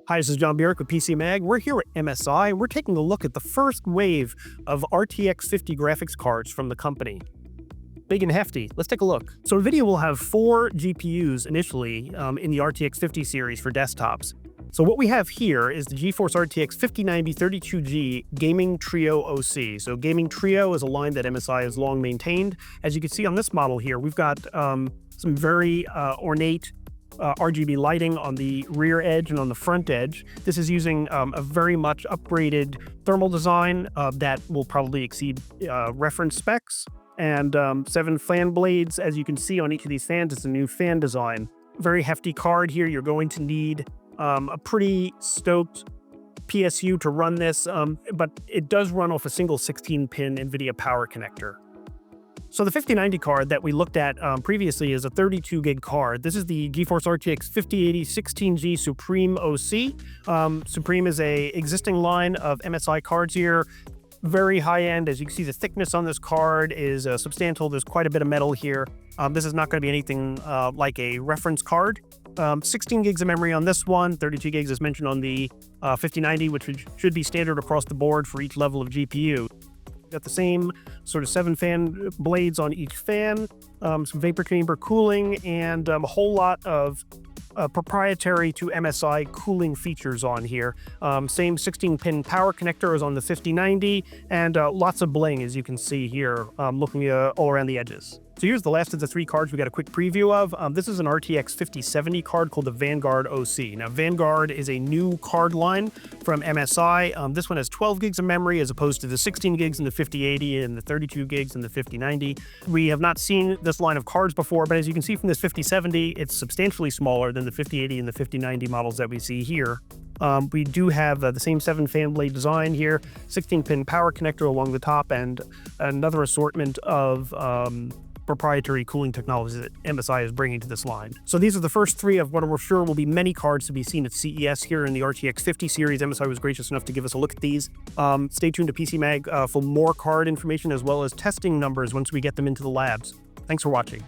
Hi, this is John Bjork with PC Mag. We're here at MSI. We're taking a look at the first wave of RTX 50 graphics cards from the company. Big and hefty. Let's take a look. So NVIDIA will have 4 GPUs initially in the RTX 50 series for desktops. So what we have here is the GeForce RTX 5090 32G Gaming Trio OC. So Gaming Trio is a line that MSI has long maintained. As you can see on this model here, we've got some very ornate RGB lighting on the rear edge and on the front edge. This is using a very much upgraded thermal design that will probably exceed reference specs. And 7 fan blades, as you can see on each of these fans, it's a new fan design. Very hefty card here. You're going to need a pretty stoked PSU to run this, but it does run off a single 16-pin NVIDIA power connector. So the 5090 card that we looked at previously is a 32 gig card. This is the GeForce RTX 5080 16G Supreme OC. Supreme is a existing line of MSI cards here. Very high end. As you can see, the thickness on this card is substantial. There's quite a bit of metal here. This is not going to be anything like a reference card. 16 gigs of memory on this one, 32 gigs as mentioned on the 5090, which should be standard across the board for each level of GPU. Got the same sort of 7 fan blades on each fan, some vapor chamber cooling, and a whole lot of proprietary to MSI cooling features on here. Same 16-pin power connector as on the 5090, and lots of bling, as you can see here, looking all around the edges. So here's the last of the 3 cards we got a quick preview of. This is an RTX 5070 card called the Vanguard OC. Now, Vanguard is a new card line from MSI. This one has 12 gigs of memory as opposed to the 16 gigs in the 5080 and the 32 gigs in the 5090. We have not seen this line of cards before, but as you can see from this 5070, it's substantially smaller than the 5080 and the 5090 models that we see here. We do have the same 7 fan blade design here, 16-pin power connector along the top, and another assortment of proprietary cooling technologies that MSI is bringing to this line. So these are the first 3 of what we're sure will be many cards to be seen at CES here in the RTX 50 series. MSI was gracious enough to give us a look at these. Stay tuned to PC Mag for more card information as well as testing numbers once we get them into the labs. Thanks for watching.